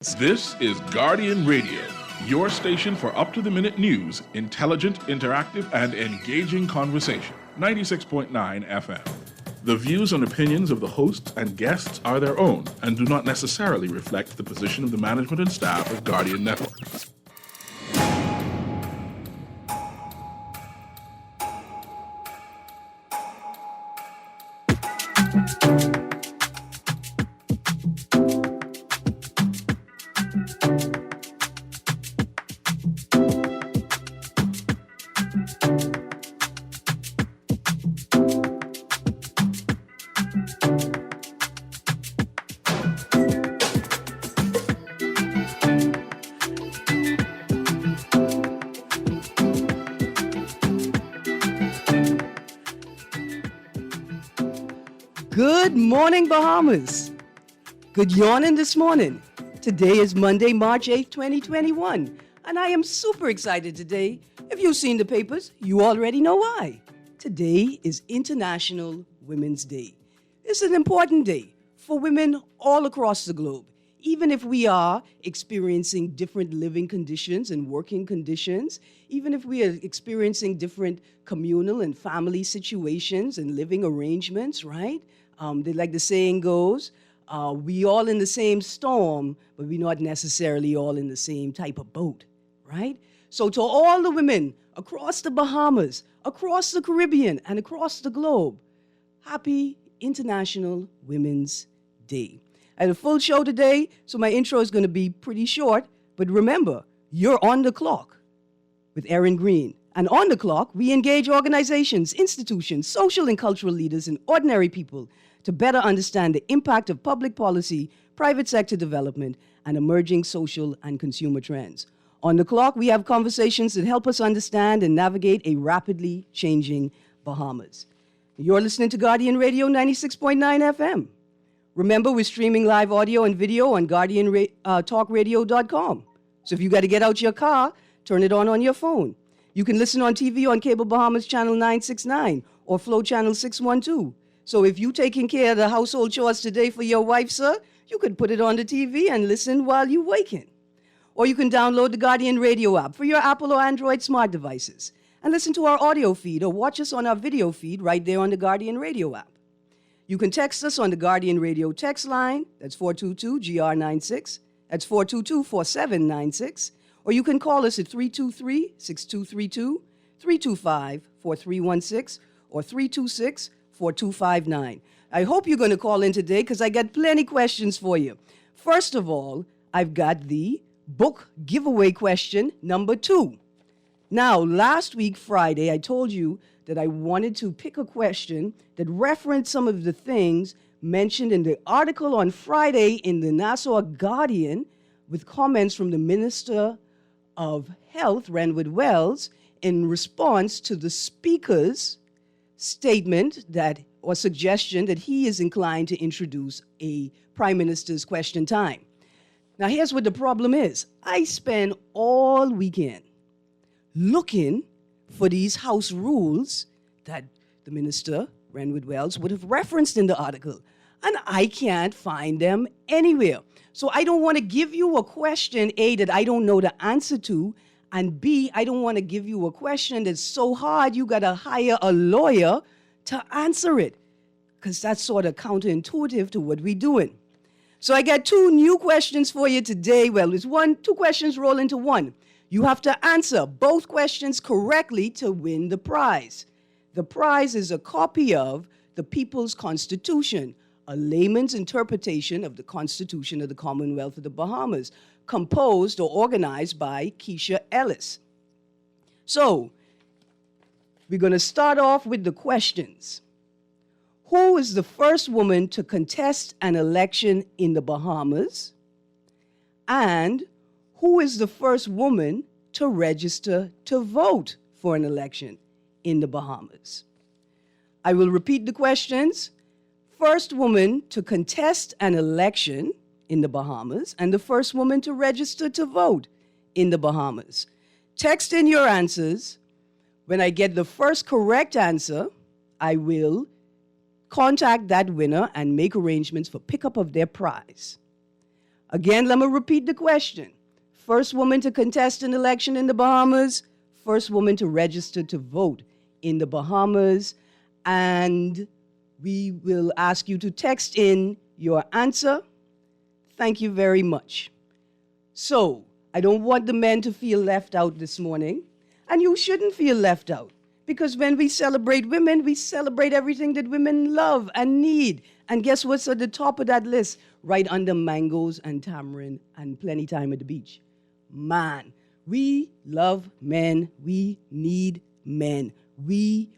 This is Guardian Radio, your station for up-to-the-minute news, intelligent, interactive, and engaging conversation. 96.9 FM. The views and opinions of the hosts and guests are their own and do not necessarily reflect the position of the management and staff of Guardian Network. Good morning, Bahamas. Good yawning this morning. Today is Monday, March 8th, 2021, and I am super excited today. If you've seen the papers, you already know why. Today is International Women's Day. It's an important day for women all across the globe, even if we are experiencing different living conditions and working conditions, even if we are experiencing different communal and family situations and living arrangements, right? Like the saying goes, we all in the same storm, but we're not necessarily all in the same type of boat, right? So to all the women across the Bahamas, across the Caribbean, and across the globe, happy International Women's Day. I had a full show today, so my intro is going to be pretty short, but remember, you're on the clock with Erin Greene. And on the clock, we engage organizations, institutions, social and cultural leaders, and ordinary people to better understand the impact of public policy, private sector development, and emerging social and consumer trends. On the clock, we have conversations that help us understand and navigate a rapidly changing Bahamas. You're listening to Guardian Radio 96.9 FM. Remember, we're streaming live audio and video on GuardianTalkRadio.com. So if you got to get out your car, turn it on your phone. You can listen on TV on Cable Bahamas Channel 969 or Flow Channel 612. So if you're taking care of the household chores today for your wife, sir, you could put it on the TV and listen while you're waking. Or you can download the Guardian Radio app for your Apple or Android smart devices and listen to our audio feed or watch us on our video feed right there on the Guardian Radio app. You can text us on the Guardian Radio text line, that's 422-GR96, that's 422-4796, or you can call us at 323-6232, 325-4316, or 326-4259. I hope you're going to call in today because I got plenty questions for you. First of all, I've got the book giveaway question number 2. Now, last week, Friday, I told you that I wanted to pick a question that referenced some of the things mentioned in the article on Friday in the Nassau Guardian with comments from the Minister of Health, Renwood Wells, in response to the speaker's statement that or suggestion that he is inclined to introduce a Prime Minister's question time. Now, here's what the problem is. I spent all weekend looking for these House rules that the Minister, Renwood Wells, would have referenced in the article, and I can't find them anywhere. So I don't want to give you a question, A, that I don't know the answer to, and B, I don't want to give you a question that's so hard you got to hire a lawyer to answer it, because that's sort of counterintuitive to what we're doing. So I got 2 new questions for you today. Well, it's 2 questions roll into one. You have to answer both questions correctly to win the prize. The prize is a copy of the People's Constitution, a layman's interpretation of the Constitution of the Commonwealth of the Bahamas, composed or organized by Keisha Ellis. So, we're going to start off with the questions. Who is the first woman to contest an election in the Bahamas? And who is the first woman to register to vote for an election in the Bahamas? I will repeat the questions. First woman to contest an election in the Bahamas and the first woman to register to vote in the Bahamas. Text in your answers. When I get the first correct answer, I will contact that winner and make arrangements for pickup of their prize. Again, let me repeat the question. First woman to contest an election in the Bahamas, first woman to register to vote in the Bahamas, and we will ask you to text in your answer. Thank you very much. So, I don't want the men to feel left out this morning, and you shouldn't feel left out, because when we celebrate women, we celebrate everything that women love and need. And guess what's at the top of that list? Right under mangoes and tamarind and plenty time at the beach. Man, we love men. We need men. We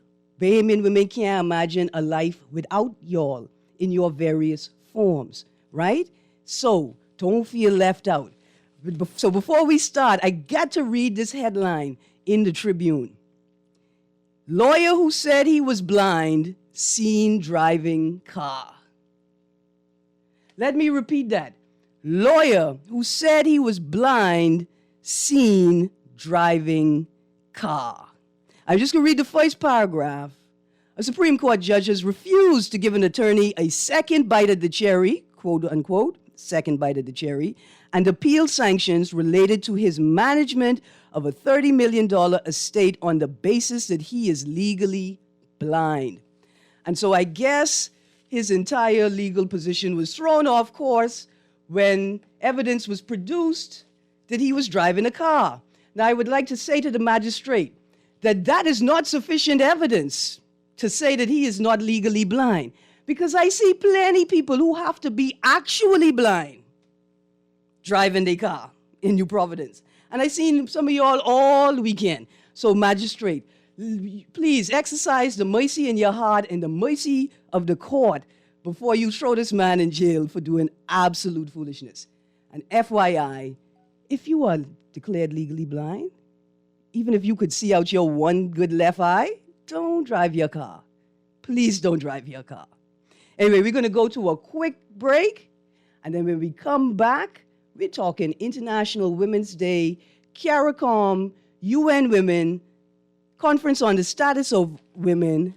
Bahamian women can't imagine a life without y'all in your various forms, right? So don't feel left out. So before we start, I got to read this headline in the Tribune. Lawyer who said he was blind, seen driving car. Let me repeat that. Lawyer who said he was blind, seen driving car. I'm just going to read the first paragraph. A Supreme Court judge has refused to give an attorney a second bite at the cherry, quote unquote, second bite at the cherry, and appeal sanctions related to his management of a $30 million estate on the basis that he is legally blind. And so I guess his entire legal position was thrown off course when evidence was produced that he was driving a car. Now, I would like to say to the magistrate that that is not sufficient evidence to say that he is not legally blind, because I see plenty people who have to be actually blind driving their car in New Providence. And I seen some of y'all all weekend. So, magistrate, please exercise the mercy in your heart and the mercy of the court before you throw this man in jail for doing absolute foolishness. And FYI, if you are declared legally blind, even if you could see out your one good left eye, don't drive your car. Please don't drive your car. Anyway, we're going to go to a quick break, and then when we come back, we're talking International Women's Day, CARICOM, UN Women, Conference on the Status of Women,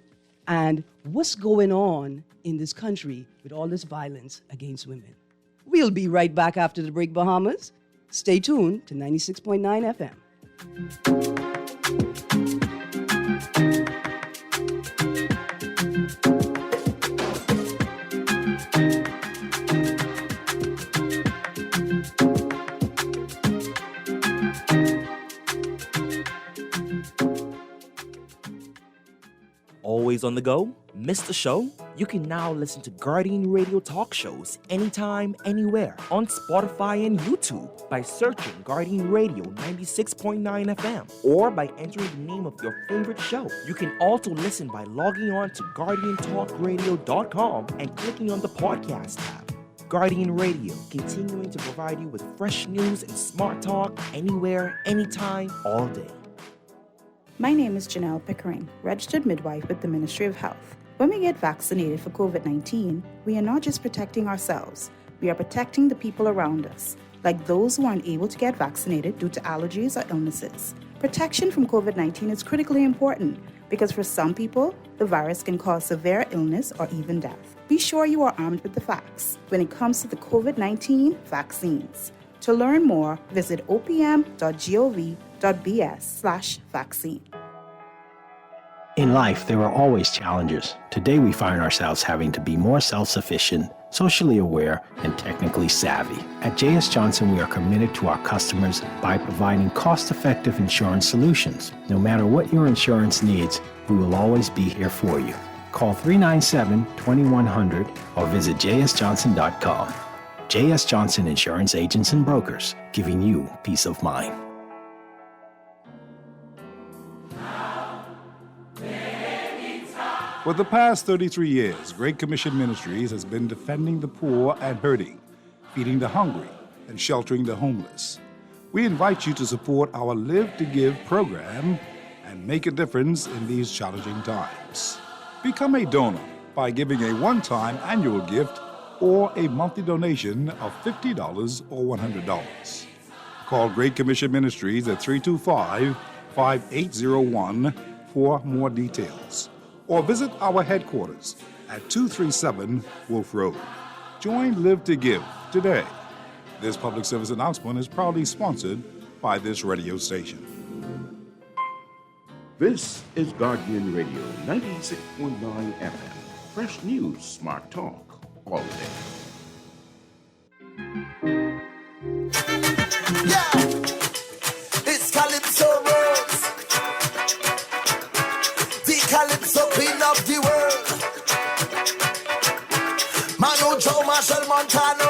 and what's going on in this country with all this violence against women. We'll be right back after the break, Bahamas. Stay tuned to 96.9 FM. Always on the go? Missed the show? You can now listen to Guardian Radio talk shows anytime, anywhere on Spotify and YouTube by searching Guardian Radio 96.9 FM or by entering the name of your favorite show. You can also listen by logging on to GuardianTalkRadio.com and clicking on the podcast tab. Guardian Radio, continuing to provide you with fresh news and smart talk anywhere, anytime, all day. My name is Janelle Pickering, registered midwife with the Ministry of Health. When we get vaccinated for COVID-19, we are not just protecting ourselves, we are protecting the people around us, like those who are unable to get vaccinated due to allergies or illnesses. Protection from COVID-19 is critically important because for some people, the virus can cause severe illness or even death. Be sure you are armed with the facts when it comes to the COVID-19 vaccines. To learn more, visit opm.gov.bs/vaccine. In life, there are always challenges. Today, we find ourselves having to be more self-sufficient, socially aware, and technically savvy. At J.S. Johnson, we are committed to our customers by providing cost-effective insurance solutions. No matter what your insurance needs, we will always be here for you. Call 397-2100 or visit jsjohnson.com. J.S. Johnson Insurance Agents and Brokers, giving you peace of mind. For the past 33 years, Great Commission Ministries has been defending the poor and hurting, feeding the hungry, and sheltering the homeless. We invite you to support our Live to Give program and make a difference in these challenging times. Become a donor by giving a one-time annual gift or a monthly donation of $50 or $100. Call Great Commission Ministries at 325-5801 for more details. Or visit our headquarters at 237 Wolf Road. Join Live to Give today. This public service announcement is proudly sponsored by this radio station. This is Guardian Radio 96.9 FM. Fresh news, smart talk, all day. Yeah, it's Calypso Rose, the Calypso Queen of the world. Manu Joe Marshall Montano.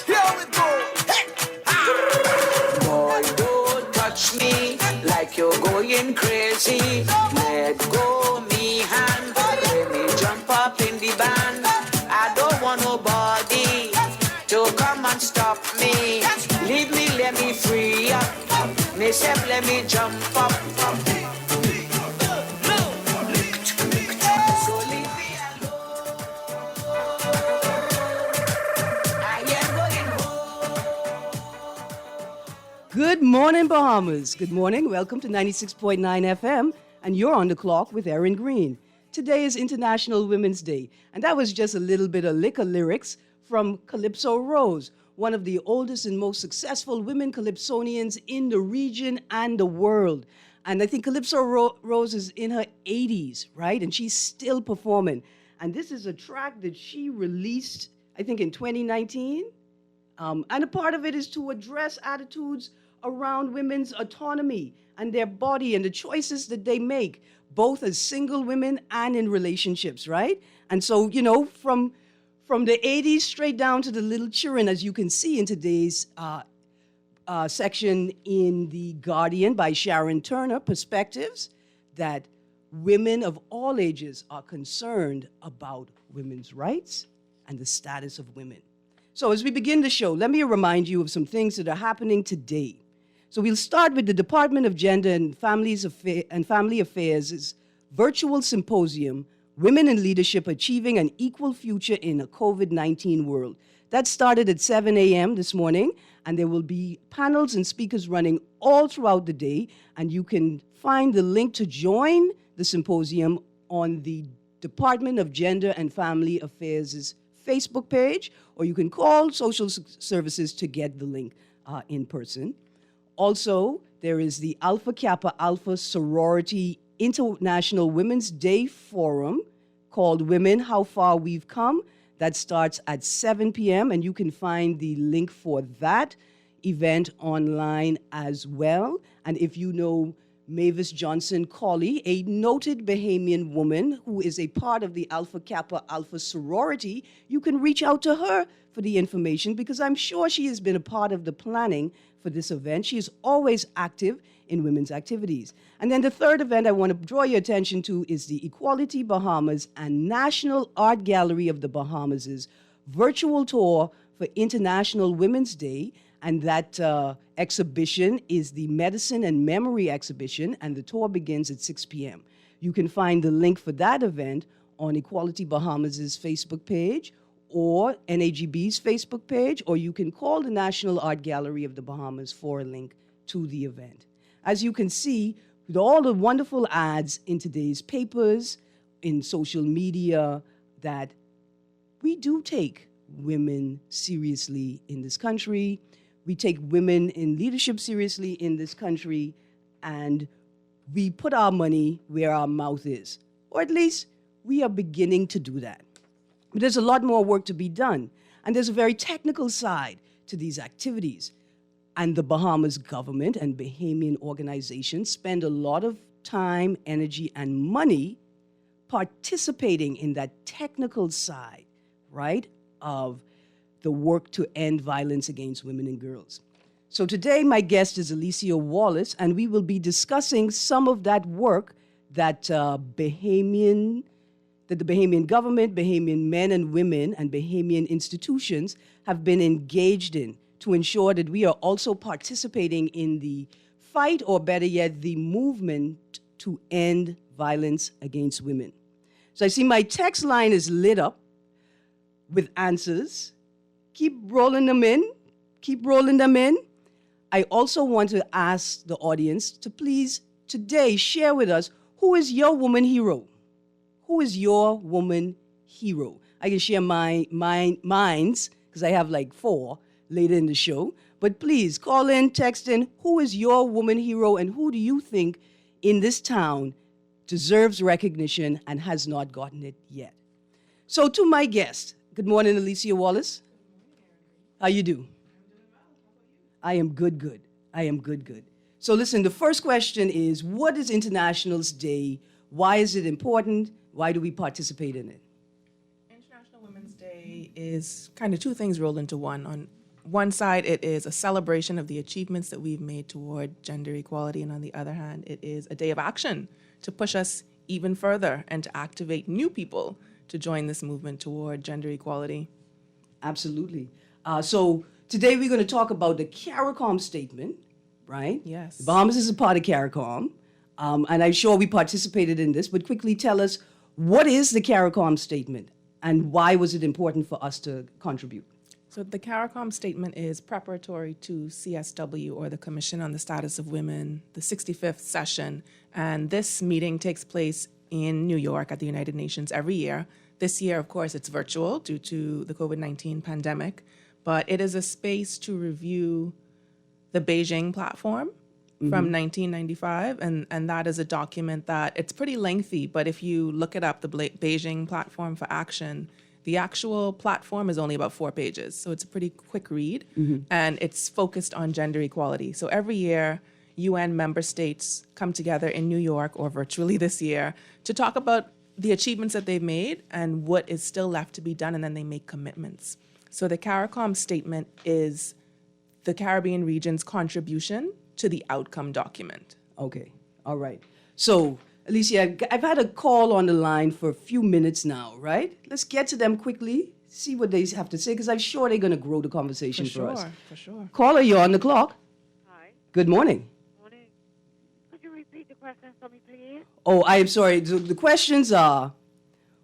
Here we go. Hey. Boy, don't touch me like you're going crazy. Let go me hand, let me jump up in the band. I don't want nobody to come and stop me. Leave me, let me free up. Me say, let me jump up. So leave me alone. I am going home. Good morning, Bahamas. Good morning. Welcome to 96.9 FM, and you're on the clock with Erin Greene. Today is International Women's Day, and that was just a little bit of liquor lyrics from Calypso Rose, one of the oldest and most successful women calypsonians in the region and the world. And I think Calypso Rose is in her 80s, right? And she's still performing. And this is a track that she released, I think, in 2019. And a part of it is to address attitudes around women's autonomy and their body and the choices that they make, both as single women and in relationships, right? And so, you know, from the 80s straight down to the little children, as you can see in today's section in The Guardian by Sharon Turner, Perspectives, that women of all ages are concerned about women's rights and the status of women. So as we begin the show, let me remind you of some things that are happening today. So we'll start with the Department of Gender and Family Affairs' virtual symposium, Women in Leadership Achieving an Equal Future in a COVID-19 World. That started at 7 a.m. this morning, and there will be panels and speakers running all throughout the day, and you can find the link to join the symposium on the Department of Gender and Family Affairs' Facebook page, or you can call social services to get the link in person. Also, there is the Alpha Kappa Alpha Sorority International Women's Day Forum called Women, How Far We've Come. That starts at 7 p.m., and you can find the link for that event online as well. And if you know Mavis Johnson Colley, a noted Bahamian woman who is a part of the Alpha Kappa Alpha sorority, you can reach out to her for the information, because I'm sure she has been a part of the planning for this event. She is always active in women's activities. And then the third event I want to draw your attention to is the Equality Bahamas and National Art Gallery of the Bahamas' virtual tour for International Women's Day. And that exhibition is the Medicine and Memory exhibition, and the tour begins at 6 p.m. You can find the link for that event on Equality Bahamas' Facebook page or NAGB's Facebook page, or you can call the National Art Gallery of the Bahamas for a link to the event. As you can see, with all the wonderful ads in today's papers, in social media, that we do take women seriously in this country. We take women in leadership seriously in this country, and we put our money where our mouth is. Or at least we are beginning to do that. But there's a lot more work to be done, and there's a very technical side to these activities. And the Bahamas government and Bahamian organizations spend a lot of time, energy, and money participating in that technical side, right, of the work to end violence against women and girls. So today, my guest is Alicia Wallace, and we will be discussing some of that work that the Bahamian government, Bahamian men and women, and Bahamian institutions have been engaged in to ensure that we are also participating in the fight, or better yet, the movement to end violence against women. So I see my text line is lit up with answers. Keep rolling them in. Keep rolling them in. I also want to ask the audience to please today share with us, who is your woman hero? Who is your woman hero? I can share mine's, because I have like 4 later in the show. But please call in, text in. Who is your woman hero, and who do you think in this town deserves recognition and has not gotten it yet? So to my guest, good morning, Alicia Wallace. How you do? I am good. I am good. So listen, the first question is, what is Internationals Day? Why is it important? Why do we participate in it? International Women's Day is kind of 2 things rolled into one. On one side, it is a celebration of the achievements that we've made toward gender equality, and on the other hand, it is a day of action to push us even further and to activate new people to join this movement toward gender equality. Absolutely. So today we're going to talk about the CARICOM statement, right? Yes. The Bahamas is a part of CARICOM, and I'm sure we participated in this, but quickly tell us, what is the CARICOM statement and why was it important for us to contribute? So the CARICOM statement is preparatory to CSW, or the Commission on the Status of Women, the 65th session, and this meeting takes place in New York at the United Nations every year. This year, of course, it's virtual due to the COVID-19 pandemic, but it is a space to review the Beijing platform from 1995, and that is a document that, it's pretty lengthy, but if you look it up, the Beijing Platform for Action, the actual platform is only about 4 pages, so it's a pretty quick read, and it's focused on gender equality. So every year, UN member states come together in New York, or virtually this year, to talk about the achievements that they've made and what is still left to be done, and then they make commitments. So the CARICOM statement is the Caribbean region's contribution to the outcome document. Okay, all right. So, Alicia, I've had a call on the line for a few minutes now, right? Let's get to them quickly, see what they have to say, because I'm sure they're going to grow the conversation for us. For sure. Caller, you're on the clock. Hi. Good morning. Morning. Could you repeat the question for me, please? Oh, I am sorry. The questions are,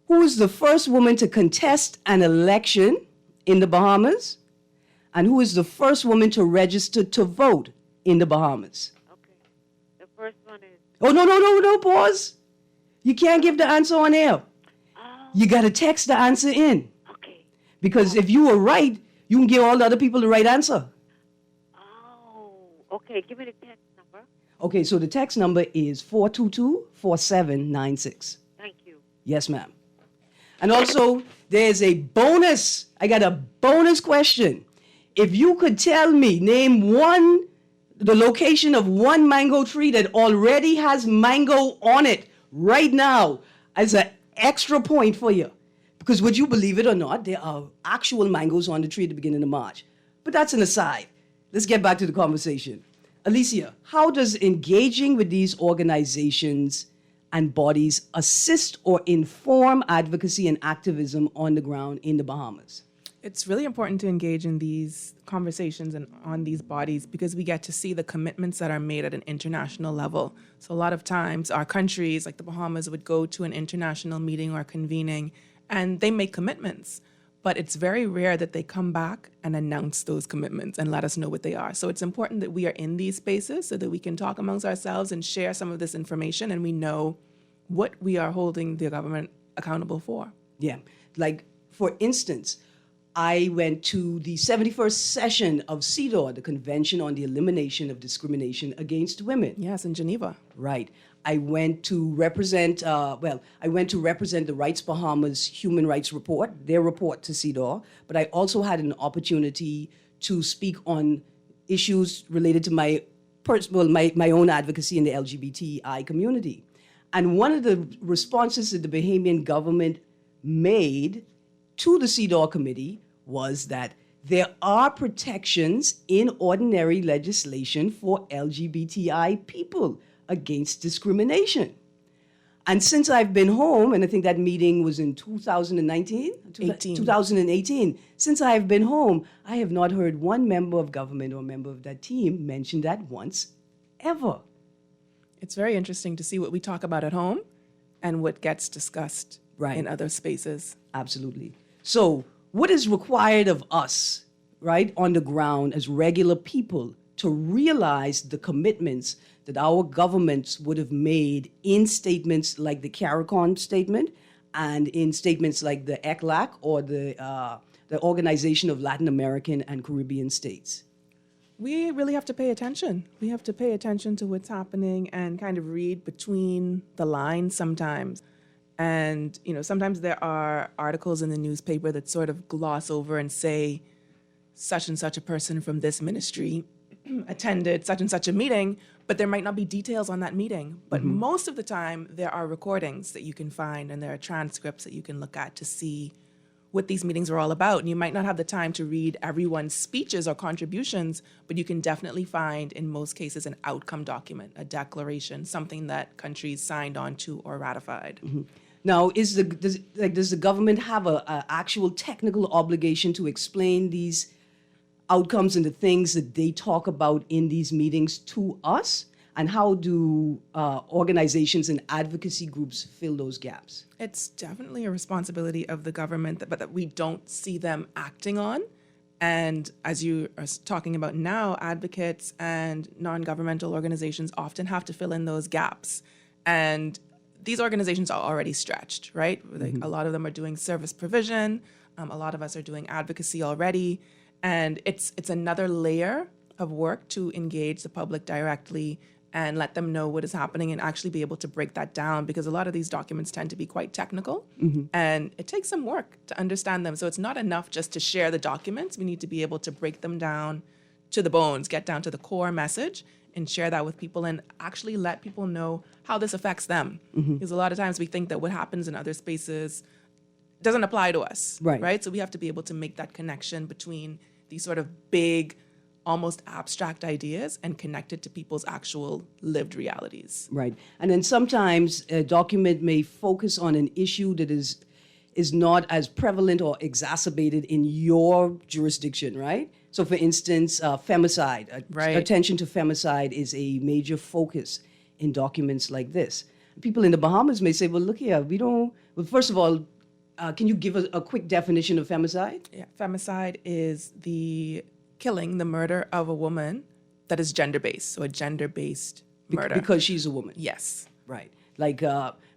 who is the first woman to contest an election in the Bahamas? And who is the first woman to register to vote in the Bahamas? Okay. The first one is... Oh, no, pause. You can't give the answer on air. Oh, You got to text the answer in. okay. Because if you were right, you can give all the other people the right answer. Oh, okay. Give me the text number. Okay, so the text number is 422-4796. Thank you. Yes, ma'am. And also, there's a bonus. I got a bonus question. If you could tell me, name the location of one mango tree that already has mango on it right now, as an extra point for you. Because would you believe it or not, there are actual mangoes on the tree at the beginning of March. But that's an aside. Let's get back to the conversation. Alicia, how does engaging with these organizations and bodies assist or inform advocacy and activism on the ground in the Bahamas? It's really important to engage in these conversations and on these bodies because we get to see the commitments that are made at an international level. So a lot of times our countries, like the Bahamas, would go to an international meeting or convening and they make commitments. But it's very rare that they come back and announce those commitments and let us know what they are. So it's important that we are in these spaces so that we can talk amongst ourselves and share some of this information and we know what we are holding the government accountable for. Yeah. Like, for instance, I went to the 71st session of CEDAW, the Convention on the Elimination of Discrimination Against Women. Yes, in Geneva. Right. I went to represent, the Rights Bahamas Human Rights Report, their report to CEDAW, but I also had an opportunity to speak on issues related to my own advocacy in the LGBTI community. And one of the responses that the Bahamian government made to the CEDAW committee was that there are protections in ordinary legislation for LGBTI people against discrimination. And since I've been home, and I think that meeting was in 2018, since I've been home, I have not heard one member of government or member of that team mention that once, ever. It's very interesting to see what we talk about at home and what gets discussed in other spaces. Absolutely. So what is required of us, right, on the ground as regular people to realize the commitments that our governments would have made in statements like the CARICOM statement and in statements like the ECLAC or the the Organization of Latin American and Caribbean States? We really have to pay attention. We have to pay attention to what's happening and kind of read between the lines sometimes. And, sometimes there are articles in the newspaper that sort of gloss over and say, such and such a person from this ministry attended such and such a meeting, but there might not be details on that meeting. But most of the time, there are recordings that you can find and there are transcripts that you can look at to see what these meetings are all about. And you might not have the time to read everyone's speeches or contributions, but you can definitely find, in most cases, an outcome document, a declaration, something that countries signed on to or ratified. Now, does the government have a actual technical obligation to explain these outcomes and the things that they talk about in these meetings to us? And how do organizations and advocacy groups fill those gaps? It's definitely a responsibility of the government, but that we don't see them acting on. And as you are talking about now, advocates and non-governmental organizations often have to fill in those gaps. And these organizations are already stretched, right? Like a lot of them are doing service provision. A lot of us are doing advocacy already. And it's another layer of work to engage the public directly and let them know what is happening and actually be able to break that down, because a lot of these documents tend to be quite technical and it takes some work to understand them. So it's not enough just to share the documents. We need to be able to break them down to the bones, get down to the core message and share that with people and actually let people know how this affects them. Because a lot of times we think that what happens in other spaces doesn't apply to us, right? So we have to be able to make that connection between these sort of big, almost abstract ideas and connect it to people's actual lived realities. Right. And then sometimes a document may focus on an issue that is not as prevalent or exacerbated in your jurisdiction, right? So for instance, femicide, attention to femicide is a major focus in documents like this. People in the Bahamas may say, well, look here, well, first of all, can you give a quick definition of femicide? Yeah, femicide is the murder of a woman that is gender-based, so a gender-based murder. Because she's a woman? Yes. Right. Like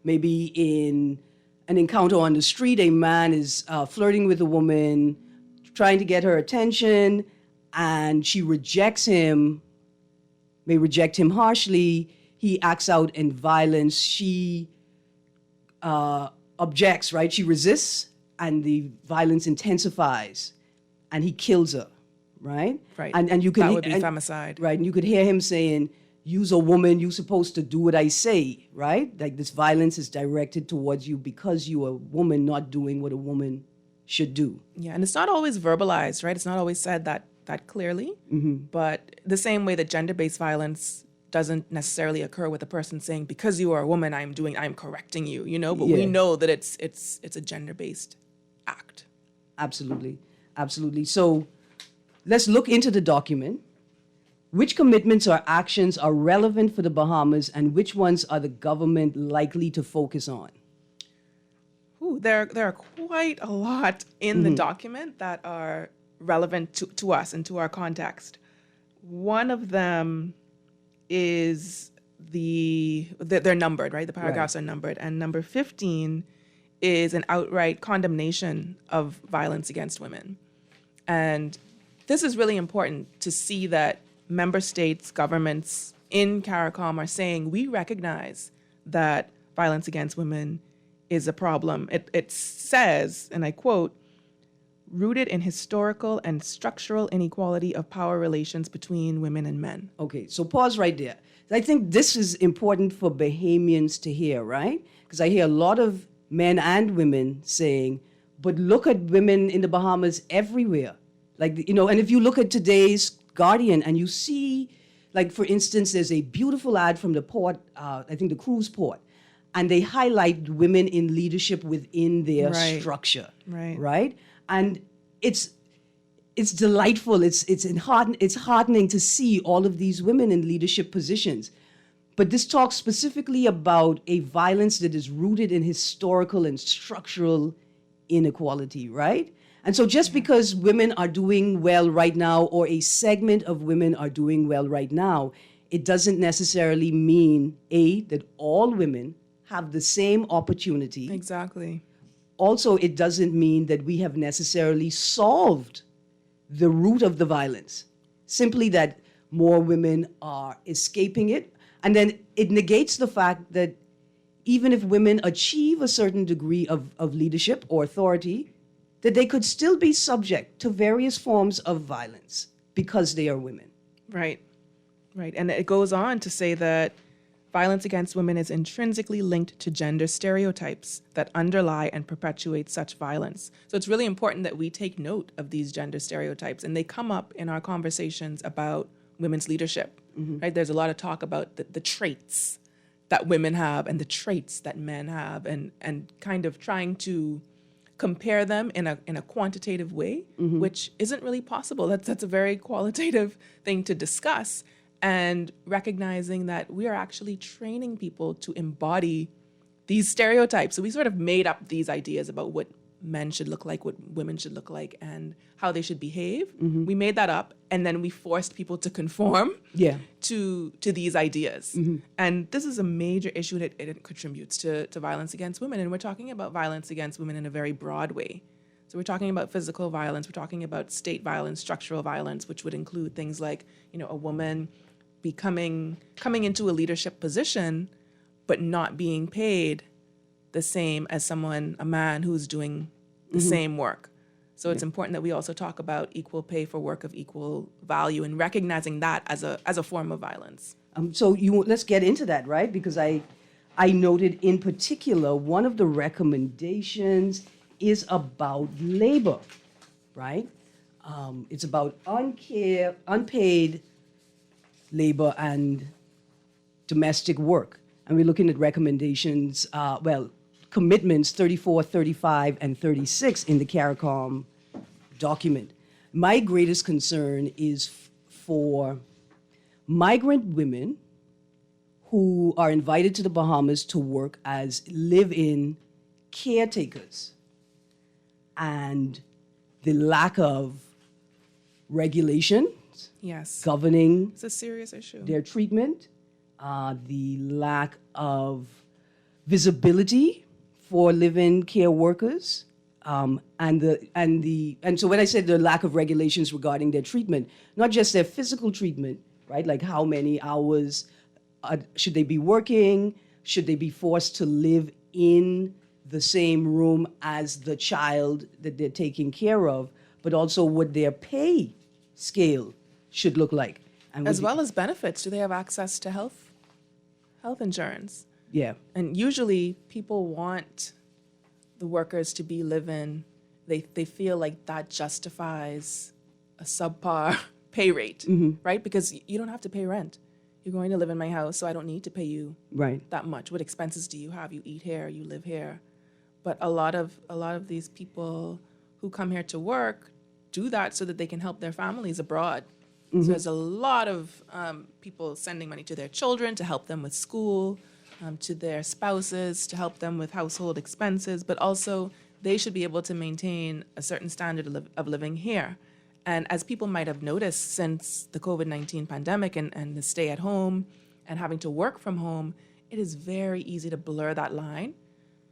maybe in an encounter on the street, a man is flirting with a woman, trying to get her attention, and she rejects him, may reject him harshly. He acts out in violence. She objects, right? She resists, and the violence intensifies, and he kills her, right? Right. And you can that would be femicide. Right. And you could hear him saying, "You's a woman. You're supposed to do what I say," right? Like this violence is directed towards you because you're a woman not doing what a woman should do. Yeah, and it's not always verbalized, right? It's not always said that clearly. But the same way that gender-based violence doesn't necessarily occur with a person saying, because you are a woman, I'm correcting you, but we know that it's a gender-based act. Absolutely. So let's look into the document. Which commitments or actions are relevant for the Bahamas, and which ones are the government likely to focus on? There are quite a lot in the document that are relevant to us and to our context. One of them is they're numbered, right? The paragraphs are numbered. And number 15 is an outright condemnation of violence against women. And this is really important to see that member states, governments in CARICOM are saying, we recognize that violence against women is a problem. It says, and I quote, rooted in historical and structural inequality of power relations between women and men. Okay, so pause right there. I think this is important for Bahamians to hear, right? Because I hear a lot of men and women saying, but look at women in the Bahamas everywhere. And if you look at today's Guardian and you see, like, for instance, there's a beautiful ad from the port, I think the cruise port, and they highlight women in leadership within their structure, right? And it's delightful. It's heartening to see all of these women in leadership positions. But this talks specifically about a violence that is rooted in historical and structural inequality, right? And so just because women are doing well right now, or a segment of women are doing well right now, it doesn't necessarily mean, A, that all women have the same opportunity. Exactly. also, it doesn't mean that we have necessarily solved the root of the violence, simply that more women are escaping it. And then it negates the fact that even if women achieve a certain degree of leadership or authority, that they could still be subject to various forms of violence because they are women. Right. And it goes on to say that violence against women is intrinsically linked to gender stereotypes that underlie and perpetuate such violence. So it's really important that we take note of these gender stereotypes, and they come up in our conversations about women's leadership, right? There's a lot of talk about the traits that women have and the traits that men have, and kind of trying to compare them in a quantitative way, which isn't really possible. That's a very qualitative thing to discuss, and recognizing that we are actually training people to embody these stereotypes. So we sort of made up these ideas about what men should look like, what women should look like, and how they should behave. We made that up, and then we forced people to conform to these ideas. And this is a major issue that it contributes to violence against women. And we're talking about violence against women in a very broad way. So we're talking about physical violence, we're talking about state violence, structural violence, which would include things like, a woman coming into a leadership position, but not being paid the same as a man who's doing the same work. So it's important that we also talk about equal pay for work of equal value and recognizing that as a form of violence. Let's get into that, right? Because I noted in particular, one of the recommendations is about labor, right? It's about unpaid labor and domestic work. And we're looking at recommendations, commitments 34, 35, and 36 in the CARICOM document. My greatest concern is for migrant women who are invited to the Bahamas to work as live-in caretakers, and the lack of regulation governing it's a serious issue. Their treatment, the lack of visibility for live-in care workers, and so when I said the lack of regulations regarding their treatment, not just their physical treatment, right? Like how many hours should they be working? Should they be forced to live in the same room as the child that they're taking care of? But also what their pay scale should look like. And as well as benefits. Do they have access to health insurance? Yeah. And usually people want the workers to be live-in. They feel like that justifies a subpar pay rate, right? Because you don't have to pay rent. You're going to live in my house, so I don't need to pay you that much. What expenses do you have? You eat here, you live here. But a lot of these people who come here to work do that so that they can help their families abroad. So there's a lot of people sending money to their children to help them with school, to their spouses to help them with household expenses, but also they should be able to maintain a certain standard of living here. And as people might have noticed since the COVID-19 pandemic and the stay at home and having to work from home, it is very easy to blur that line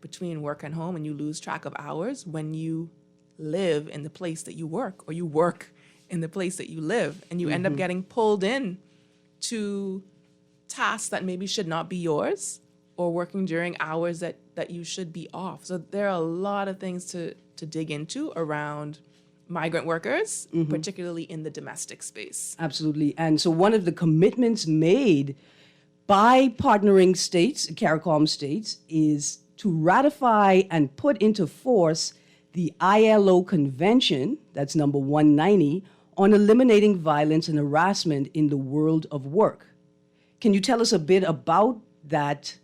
between work and home, and you lose track of hours when you live in the place that you work, or you work in the place that you live, and you end up getting pulled in to tasks that maybe should not be yours, or working during hours that you should be off. So there are a lot of things to dig into around migrant workers, particularly in the domestic space. Absolutely. And so one of the commitments made by partnering states, CARICOM states, is to ratify and put into force the ILO Convention, that's number 190, on eliminating violence and harassment in the world of work. Can you tell us a bit about that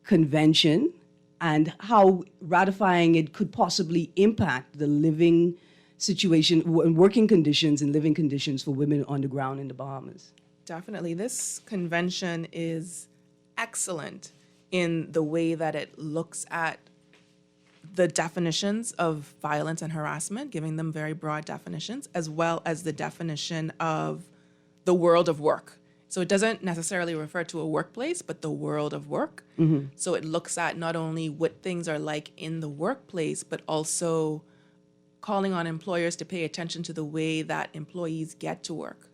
convention and how ratifying it could possibly impact the living situation, working conditions and living conditions for women on the ground in the Bahamas? Definitely. This convention is excellent in the way that it looks at the definitions of violence and harassment, giving them very broad definitions, as well as the definition of the world of work So it doesn't necessarily refer to a workplace, but the world of work. So it looks at not only what things are like in the workplace, but also calling on employers to pay attention to the way that employees get to work.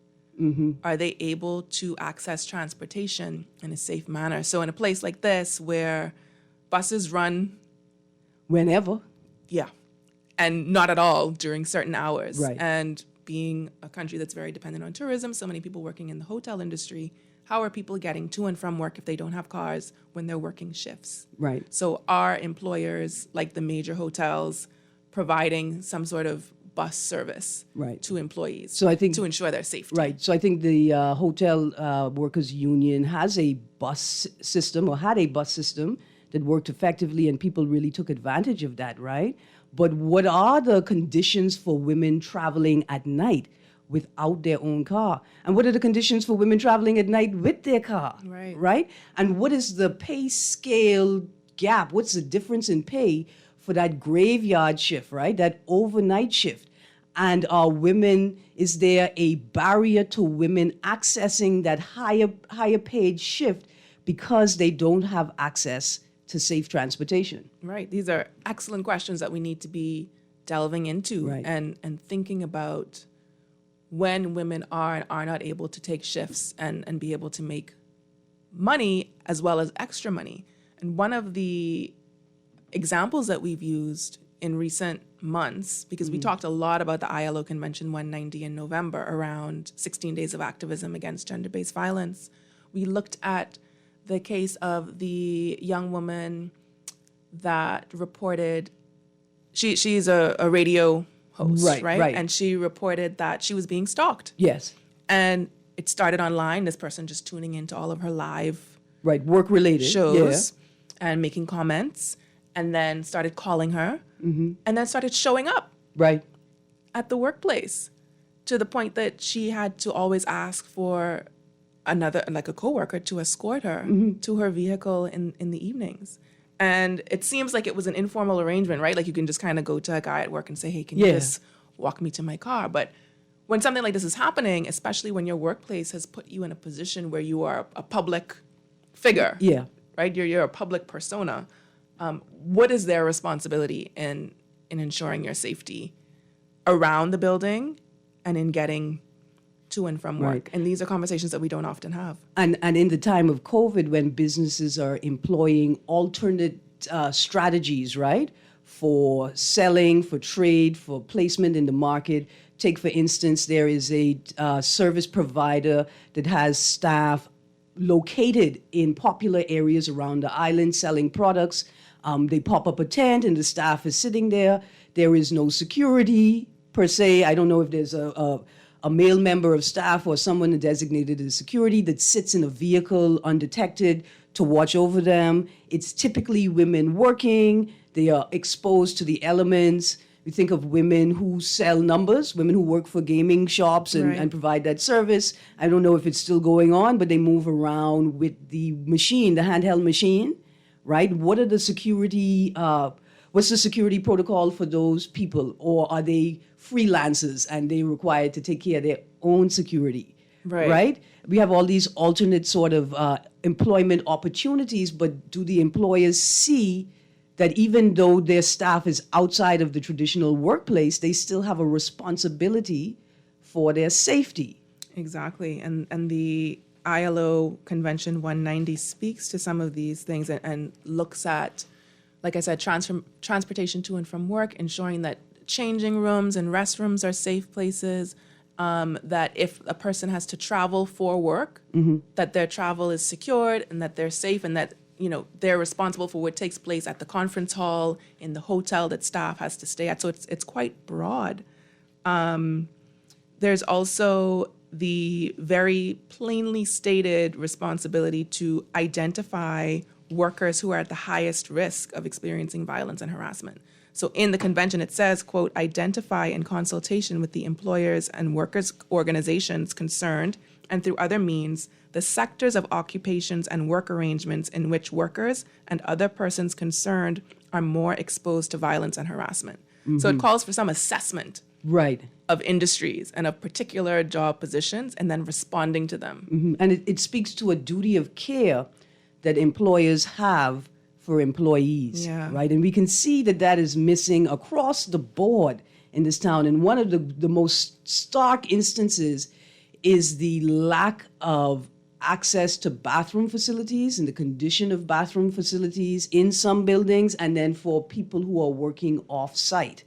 Are they able to access transportation in a safe manner? So in a place like this where buses run, Whenever. yeah, and not at all during certain hours. Right. And being a country that's very dependent on tourism, so many people working in the hotel industry, how are people getting to and from work if they don't have cars when they're working shifts? Right. So are employers, like the major hotels, providing some sort of bus service Right. to employees So I think to ensure their safety? Right. So I think the Hotel Workers Union has a bus system, or had a bus system that worked effectively, and people really took advantage of that, right? But what are the conditions for women traveling at night without their own car? And what are the conditions for women traveling at night with their car? Right. Right? And what is the pay scale gap? What's the difference in pay for that graveyard shift, right? That overnight shift? And are women, is there a barrier to women accessing that higher paid shift because they don't have access to safe transportation? Right. These are excellent questions that we need to be delving into Right. and thinking about when women are and are not able to take shifts and be able to make money as well as extra money. And one of the examples that we've used in recent months, because we talked a lot about the ILO Convention 190 in November around 16 days of activism against gender-based violence, we looked at the case of the young woman that reported, she's a radio host, right? And she reported that she was being stalked. Yes. And it started online, this person just tuning into all of her live Right. Work related. shows and making comments, and then started calling her, and then started showing up Yeah. Right. at the workplace to the point that she had to always ask for another, like a coworker, to escort her to her vehicle in the evenings. And it seems like it was an informal arrangement, right? Like you can just kind of go to a guy at work and say, hey, can you just walk me to my car? But when something like this is happening, especially when your workplace has put you in a position where you are a public figure, Yeah. right? You're a public persona. What is their responsibility in ensuring your safety around the building and in getting to and from work? Right. And these are conversations that we don't often have. And in the time of COVID, when businesses are employing alternate strategies, right, for selling, for trade, for placement in the market. Take, for instance, there is a service provider that has staff located in popular areas around the island selling products. They pop up a tent and the staff is sitting there. There is no security per se. I don't know if there's a male member of staff or someone designated as security that sits in a vehicle undetected to watch over them. It's typically women working. They are exposed to the elements. We think of women who sell numbers, women who work for gaming shops and provide that service. I don't know if it's still going on, but they move around with the machine, the handheld machine, right? What are the security, what's the security protocol for those people? Or are they freelancers and they required to take care of their own security, right? We have all these alternate sort of employment opportunities, but do the employers see that even though their staff is outside of the traditional workplace, they still have a responsibility for their safety? Exactly. And the ILO Convention 190 speaks to some of these things and looks at, like I said, transportation to and from work, ensuring that changing rooms and restrooms are safe places, that if a person has to travel for work, that their travel is secured and that they're safe and that they're responsible for what takes place at the conference hall, in the hotel that staff has to stay at. So it's quite broad. There's also the very plainly stated responsibility to identify workers who are at the highest risk of experiencing violence and harassment. So in the convention, it says, quote, identify in consultation with the employers and workers' organizations concerned and through other means the sectors of occupations and work arrangements in which workers and other persons concerned are more exposed to violence and harassment. So it calls for some assessment Right. of industries and of particular job positions and then responding to them. And it speaks to a duty of care that employers have for employees, Yeah. right? And we can see that that is missing across the board in this town. And one of the most stark instances is the lack of access to bathroom facilities and the condition of bathroom facilities in some buildings, and then for people who are working off-site,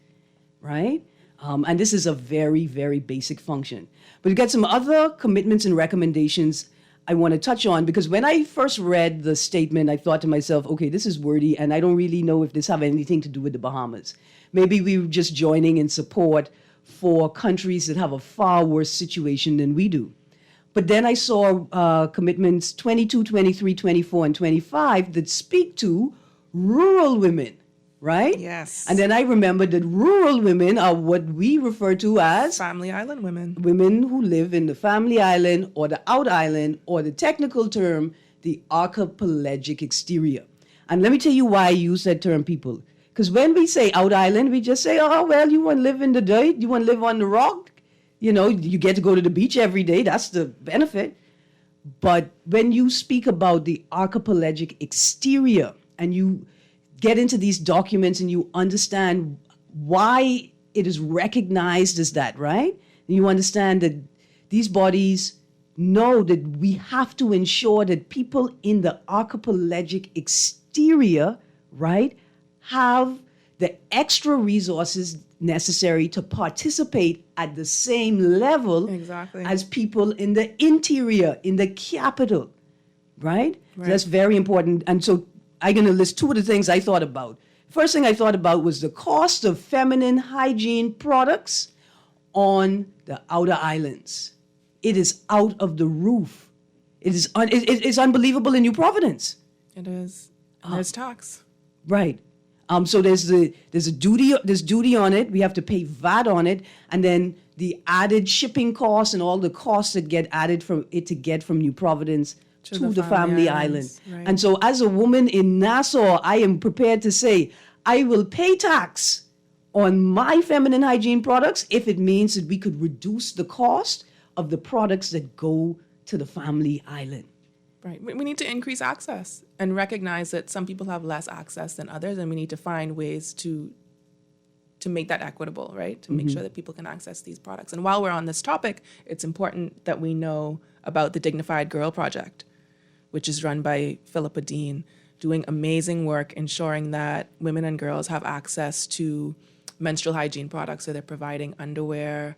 right? And this is a very, very basic function. But we've got some other commitments and recommendations I want to touch on, because when I first read the statement, I thought to myself, okay, this is wordy, and I don't really know if this have anything to do with the Bahamas. Maybe we were just joining in support for countries that have a far worse situation than we do. But then I saw commitments 22, 23, 24, and 25 that speak to rural women, right? Yes. And then I remembered that rural women are what we refer to as Family Island women. women who live in the family island or the out island, or the technical term, the archipelagic exterior. And let me tell you why I use that term, people. Because when we say out island, we just say, oh, well, you want to live in the dirt, you want to live on the rock, you know, you get to go to the beach every day, that's the benefit. But when you speak about the archipelagic exterior and you get into these documents and you understand why it is recognized as that, right? And you understand that these bodies know that we have to ensure that people in the archipelagic exterior, right, have the extra resources necessary to participate at the same level Exactly. as people in the interior, in the capital, right? So that's very important. And so I'm going to list two of the things I thought about. First thing I thought about was the cost of feminine hygiene products on the outer islands. It is out of the roof. It is it's unbelievable in New Providence. It is. And there's tax. Right. So there's duty on it. We have to pay VAT on it, and then the added shipping costs and all the costs that get added from it to get from New Providence to the family island. islands, right. And so, as a woman in Nassau, I am prepared to say I will pay tax on my feminine hygiene products if it means that we could reduce the cost of the products that go to the family island. Right. We need to increase access and recognize that some people have less access than others, and we need to find ways to make that equitable, right? To make sure that people can access these products. And while we're on this topic, it's important that we know about the Dignified Girl Project, which is run by Philippa Dean, doing amazing work ensuring that women and girls have access to menstrual hygiene products. So they're providing underwear,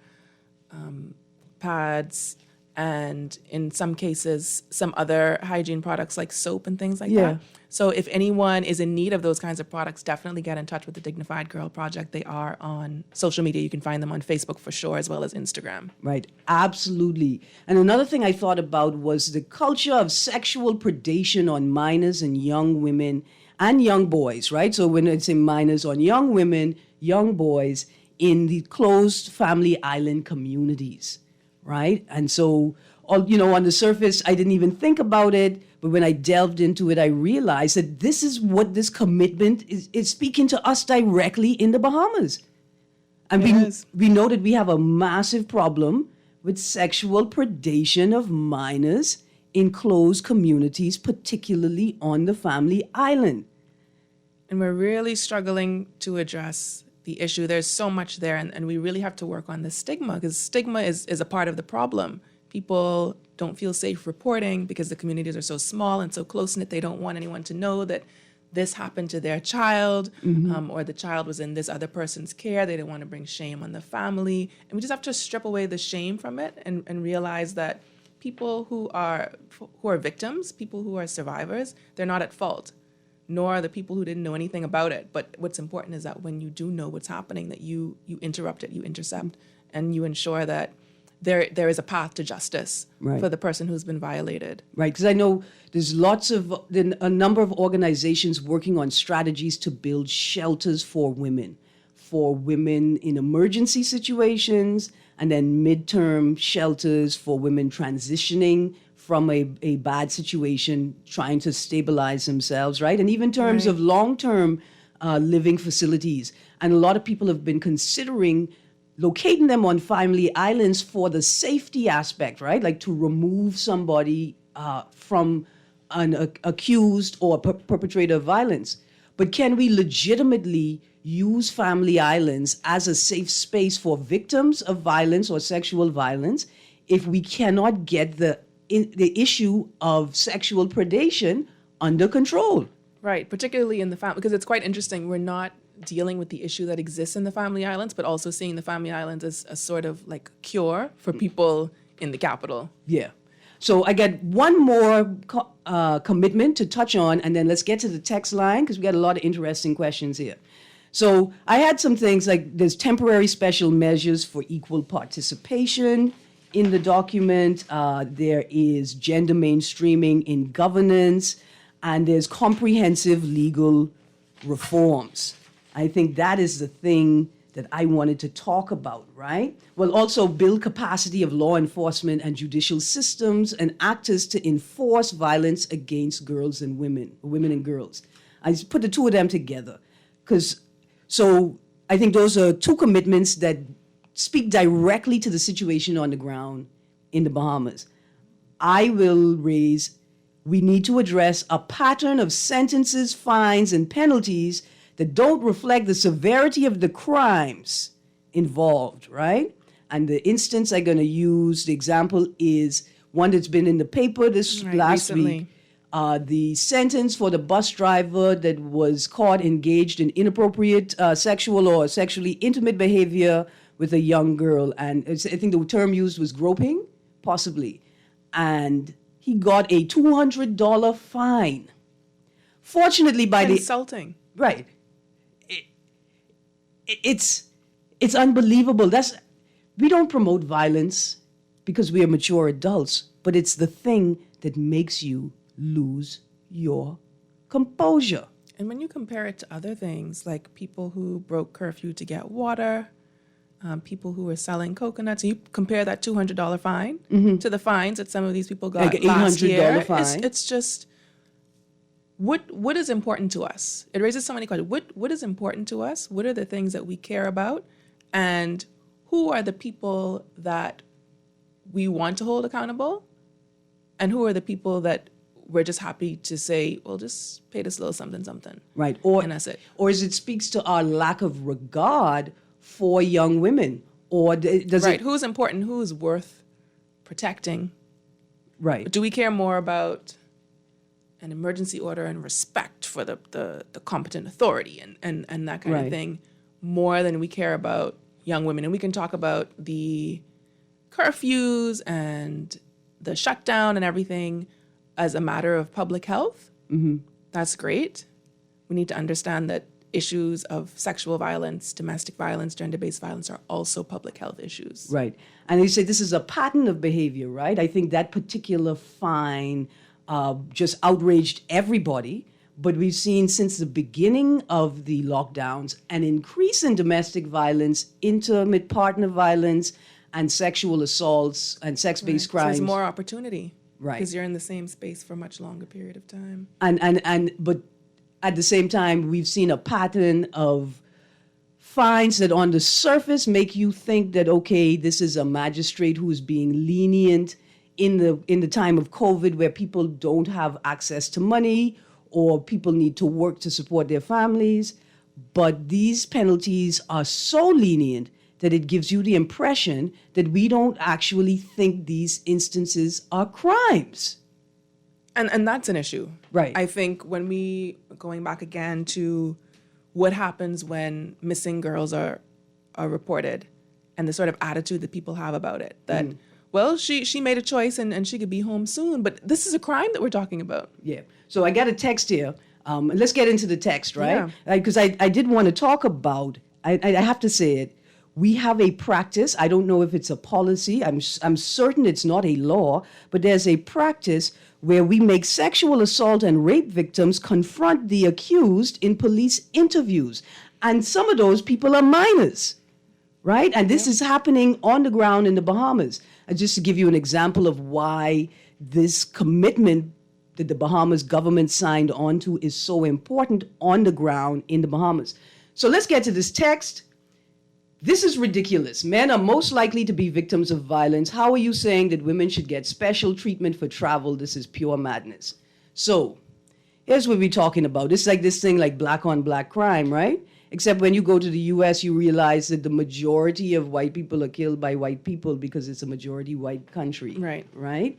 pads, and in some cases, some other hygiene products like soap and things like that. So if anyone is in need of those kinds of products, definitely get in touch with the Dignified Girl Project. They are on social media. You can find them on Facebook for sure, as well as Instagram. Right, absolutely. And another thing I thought about was the culture of sexual predation on minors and young women and young boys, right? So when I say minors, on young women, young boys in the closed family island communities, right? And so, on the surface, I didn't even think about it, but when I delved into it, I realized that this is what this commitment is speaking to us directly in the Bahamas. And we know that we have a massive problem with sexual predation of minors in closed communities, particularly on the family island. And we're really struggling to address the issue. There's so much there, and we really have to work on the stigma, because stigma is a part of the problem. People don't feel safe reporting because the communities are so small and so close-knit. They don't want anyone to know that this happened to their child, or the child was in this other person's care. They don't want to bring shame on the family. And we just have to strip away the shame from it and realize that people who are victims, people who are survivors, they're not at fault, nor are the people who didn't know anything about it. But what's important is that when you do know what's happening, that you interrupt it, you intercept, and you ensure that there is a path to justice for the person who's been violated. Right, because I know there's a number of organizations working on strategies to build shelters for women in emergency situations, and then midterm shelters for women transitioning from a bad situation, trying to stabilize themselves, right? And even terms of long-term living facilities. And a lot of people have been considering locating them on family islands for the safety aspect, right? Like to remove somebody from an accused or perpetrator of violence. But can we legitimately use family islands as a safe space for victims of violence or sexual violence if we cannot get the issue of sexual predation under control? Right, particularly in the family, because it's quite interesting. We're not dealing with the issue that exists in the family islands, but also seeing the family islands as a sort of like cure for people in the capital. Yeah. So I got one more commitment to touch on, and then let's get to the text line because we got a lot of interesting questions here. So I had some things like there's temporary special measures for equal participation in the document. There is gender mainstreaming in governance, and there's comprehensive legal reforms. I think that is the thing that I wanted to talk about, right? Well, also build capacity of law enforcement and judicial systems and actors to enforce violence against girls and women and girls. I just put the two of them together so I think those are two commitments that speak directly to the situation on the ground in the Bahamas. I will raise, we need to address a pattern of sentences, fines, and penalties that don't reflect the severity of the crimes involved, right? And the instance I'm going to use, the example is one that's been in the paper this last recently. week. The sentence for the bus driver that was caught engaged in inappropriate sexual or sexually intimate behavior with a young girl. And I think the term used was groping, possibly. And he got a $200 fine. Fortunately, by Insulting. Right. It's unbelievable. We don't promote violence because we are mature adults, but it's the thing that makes you lose your composure. And when you compare it to other things, like people who broke curfew to get water, people who were selling coconuts, and you compare that $200 fine to the fines that some of these people got Like last year, $800 fine. it's just what is important to us? It raises so many questions. What is important to us? What are the things that we care about? And who are the people that we want to hold accountable? And who are the people that we're just happy to say, well, just pay this little something, something. Right. And that's it. Or as it speaks to our lack of regard for young women. Or does Right. it... Who's important? Who's worth protecting? Right. Do we care more about an emergency order and respect for the competent authority and that kind of thing more than we care about young women? And we can talk about the curfews and the shutdown and everything as a matter of public health. Mm-hmm. That's great. We need to understand that issues of sexual violence, domestic violence, gender-based violence are also public health issues. Right. And you say this is a pattern of behavior, right? I think that particular fine just outraged everybody. But we've seen since the beginning of the lockdowns an increase in domestic violence, intimate partner violence, and sexual assaults and sex-based So crimes. there's more opportunity. Right. Because you're in the same space for a much longer period of time. But at the same time, we've seen a pattern of fines that on the surface make you think that, okay, this is a magistrate who is being lenient in the time of COVID where people don't have access to money or people need to work to support their families. But these penalties are so lenient that it gives you the impression that we don't actually think these instances are crimes. And that's an issue. Right. I think when going back again to what happens when missing girls are reported and the sort of attitude that people have about it, that, well, she made a choice and she could be home soon, but this is a crime that we're talking about. Yeah. So I got a text here. Let's get into the text, right? Yeah. Because I did want to talk about, I have to say it, we have a practice. I don't know if it's a policy. I'm certain it's not a law, but there's a practice where we make sexual assault and rape victims confront the accused in police interviews. And some of those people are minors, right? And this is happening on the ground in the Bahamas. And just to give you an example of why this commitment that the Bahamas government signed on to is so important on the ground in the Bahamas. So let's get to this text. This is ridiculous. Men are most likely to be victims of violence. How are you saying that women should get special treatment for travel? This is pure madness. So, here's what we're talking about. It's like this thing like black on black crime, right? Except when you go to the US, you realize that the majority of white people are killed by white people because it's a majority white country. Right. Right?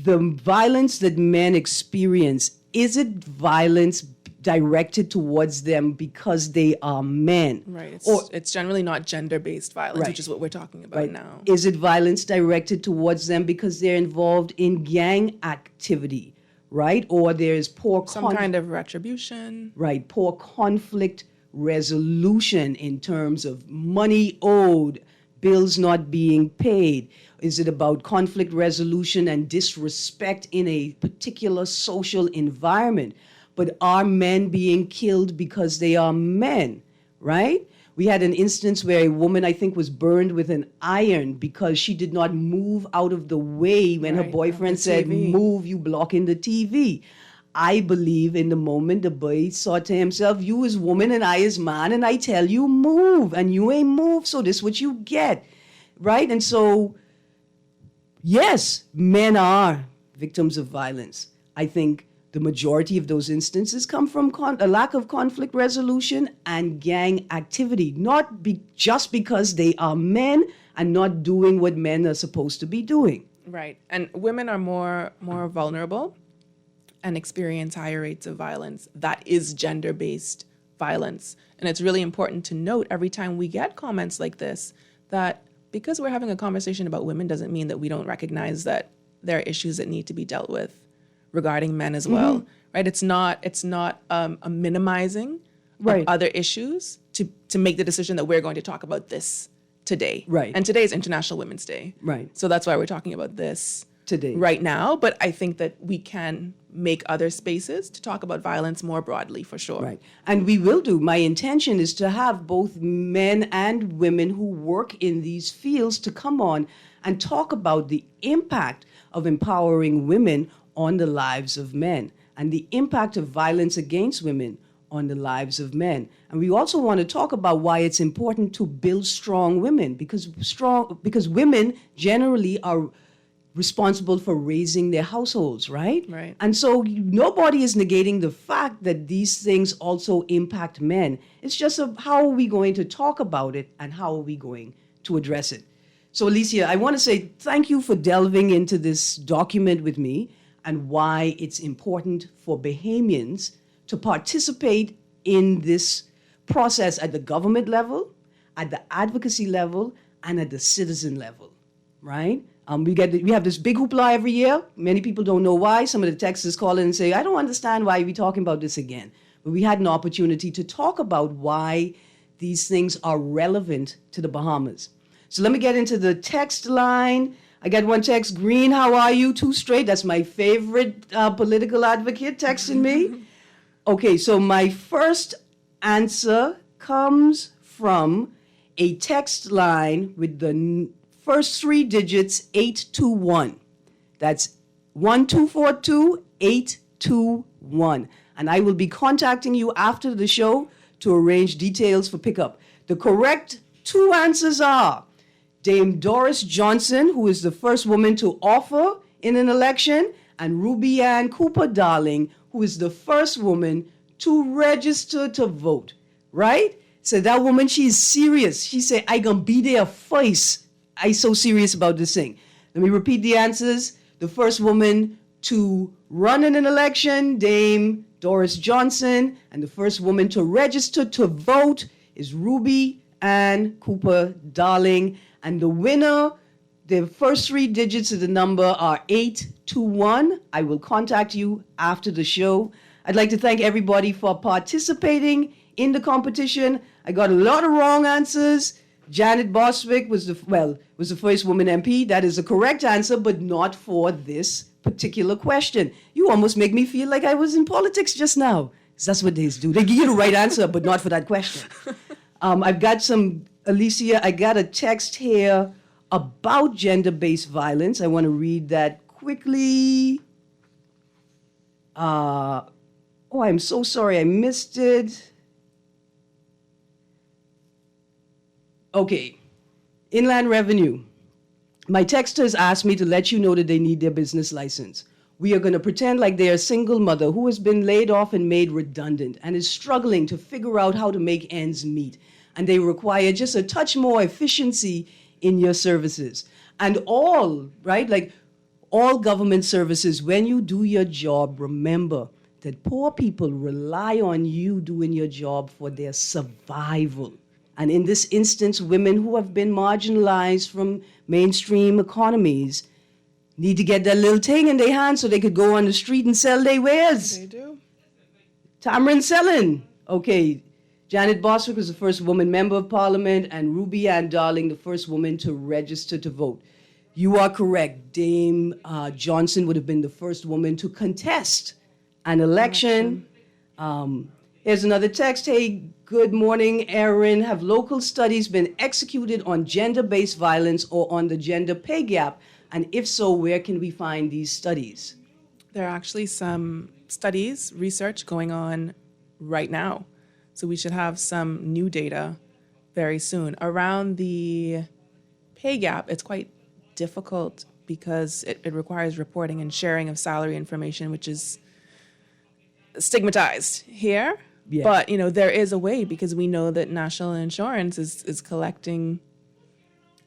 The violence that men experience, is it violence directed towards them because they are men? Right. Or It's generally not gender-based violence, Right. which is what we're talking about right. now. Is it violence directed towards them because they're involved in gang activity, right? Or there's poor Some kind of retribution. right, poor conflict resolution in terms of money owed, bills not being paid? Is it about conflict resolution and disrespect in a particular social environment? But are men being killed because they are men, right? We had an instance where a woman, I think, was burned with an iron because she did not move out of the way when her Right, boyfriend of the said, TV. move, you blocking the TV. I believe in the moment the boy thought to himself, you is woman and I is man, and I tell you move, and you ain't move, so this what you get, right? And so, yes, men are victims of violence. I think the majority of those instances come from a lack of conflict resolution and gang activity, not just because they are men and not doing what men are supposed to be doing. Right. And women are more vulnerable and experience higher rates of violence. That is gender-based violence. And it's really important to note every time we get comments like this that because we're having a conversation about women doesn't mean that we don't recognize that there are issues that need to be dealt with regarding men as well, right? It's not a minimizing Right. of other issues to make the decision that we're going to talk about this today. Right. And today is International Women's Day. Right. So that's why we're talking about this Today. right now. But I think that we can make other spaces to talk about violence more broadly, for sure. Right. And we will do. My intention is to have both men and women who work in these fields to come on and talk about the impact of empowering women on the lives of men and the impact of violence against women on the lives of men. And we also want to talk about why it's important to build strong women because women generally are responsible for raising their households, right? Right. And so nobody is negating the fact that these things also impact men. It's just how are we going to talk about it and how are we going to address it? So Alicia, I want to say thank you for delving into this document with me and why it's important for Bahamians to participate in this process at the government level, at the advocacy level, and at the citizen level, right? We have this big hoopla every year. Many people don't know why. Some of the texters call in and say, I don't understand why we're talking about this again. But we had an opportunity to talk about why these things are relevant to the Bahamas. So let me get into the text line. I got one text, Greene, how are you? Two straight. That's my favorite political advocate texting me. Okay, so my first answer comes from a text line with the first three digits, 821. That's 1242821. And I will be contacting you after the show to arrange details for pickup. The correct two answers are Dame Doris Johnson, who is the first woman to offer in an election, and Ruby Ann Cooper Darling, who is the first woman to register to vote, right? So that woman, she's serious. She said, I gonna be there first. I so serious about this thing. Let me repeat the answers. The first woman to run in an election, Dame Doris Johnson, and the first woman to register to vote is Ruby Ann Cooper Darling. And the winner, the first three digits of the number are 821. I will contact you after the show. I'd like to thank everybody for participating in the competition. I got a lot of wrong answers. Janet Boswick was the first woman MP. That is the correct answer, but not for this particular question. You almost make me feel like I was in politics just now. That's what they do. They give you the right answer, but not for that question. I've got some, Alicia, I got a text here about gender-based violence. I want to read that quickly. I'm so sorry I missed it. Okay. Inland Revenue. My texters asked me to let you know that they need their business license. We are going to pretend like they're a single mother who has been laid off and made redundant and is struggling to figure out how to make ends meet. And they require just a touch more efficiency in your services. And all, right, like all government services, when you do your job, remember that poor people rely on you doing your job for their survival. And in this instance, women who have been marginalized from mainstream economies need to get that little thing in their hand so they could go on the street and sell their wares. They do. Tamarind selling. Okay. Janet Boswick was the first woman member of parliament, and Ruby Ann Darling, the first woman to register to vote. You are correct. Dame Johnson would have been the first woman to contest an election. Here's another text. Hey, good morning, Erin. Have local studies been executed on gender-based violence or on the gender pay gap? And if so, where can we find these studies? There are actually some studies, research going on right now. So we should have some new data very soon. Around the pay gap, it's quite difficult because it requires reporting and sharing of salary information, which is stigmatized here. Yeah. But, there is a way because we know that National Insurance is collecting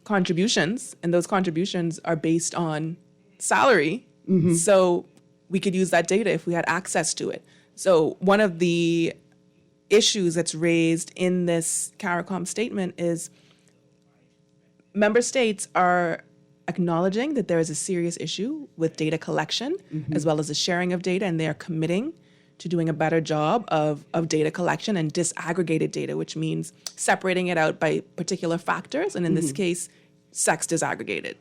contributions, and those contributions are based on salary. Mm-hmm. So we could use that data if we had access to it. So one of the issues that's raised in this CARICOM statement is member states are acknowledging that there is a serious issue with data collection as well as the sharing of data, and they are committing to doing a better job of data collection and disaggregated data, which means separating it out by particular factors, and in this case, sex disaggregated.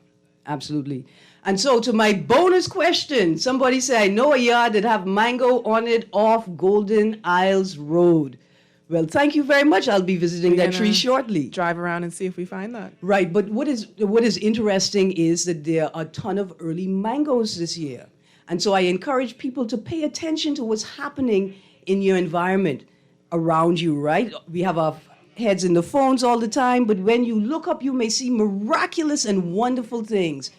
Absolutely. And so to my bonus question, somebody said, I know a yard that have mango on it off Golden Isles Road. Well, thank you very much. I'll be visiting that tree shortly. Drive around and see if we find that. Right, but what is interesting is that there are a ton of early mangoes this year. And so I encourage people to pay attention to what's happening in your environment around you, right? We have our heads in the phones all the time, but when you look up, you may see miraculous and wonderful things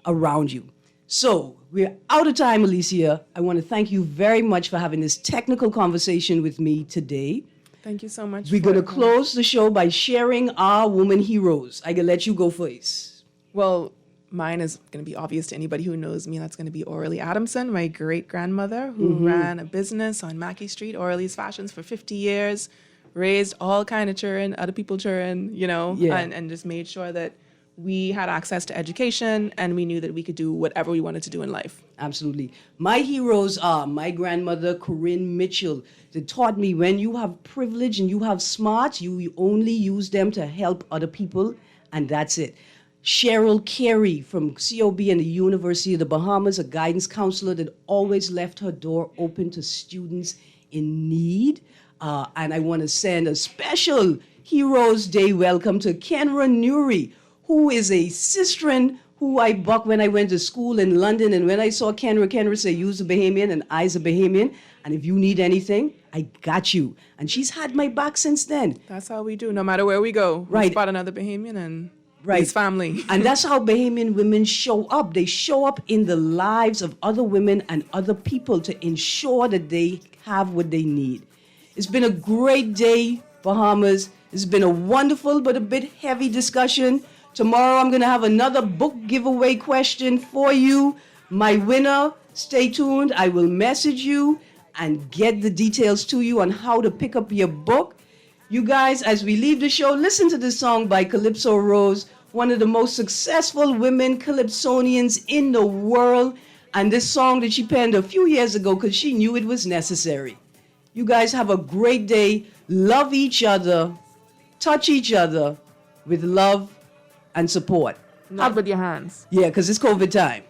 around you. So we're out of time, Alicia. I want to thank you very much for having this technical conversation with me today. Thank you so much. We're going to close the show by sharing our woman heroes. I can let you go first. Well, mine is going to be obvious to anybody who knows me. That's going to be Aurelie Adamson, my great-grandmother, who ran a business on Mackey Street, Aurelie's Fashions, for 50 years, raised all kind of children, other people children, and just made sure that we had access to education and we knew that we could do whatever we wanted to do in life. Absolutely. My heroes are my grandmother, Corinne Mitchell, that taught me when you have privilege and you have smarts, you only use them to help other people, and that's it. Cheryl Carey from COB and the University of the Bahamas, a guidance counselor that always left her door open to students in need. And I want to send a special Heroes Day welcome to Kenra Nuri, who is a sisterin who I bucked when I went to school in London. And when I saw Kenra say, you's a Bahamian and I's a Bahamian. And if you need anything, I got you. And she's had my back since then. That's how we do. No matter where we go, right. We spot another Bahamian and right. his family. And that's how Bahamian women show up. They show up in the lives of other women and other people to ensure that they have what they need. It's been a great day, Bahamas. It's been a wonderful but a bit heavy discussion. Tomorrow I'm going to have another book giveaway question for you. My winner, stay tuned. I will message you and get the details to you on how to pick up your book. You guys, as we leave the show, listen to this song by Calypso Rose, one of the most successful women calypsonians in the world. And this song that she penned a few years ago because she knew it was necessary. You guys have a great day. Love each other. Touch each other with love and support. Not with your hands. Yeah, because it's COVID time.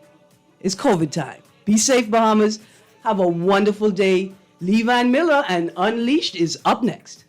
It's COVID time. Be safe, Bahamas. Have a wonderful day. Levan Miller and Unleashed is up next.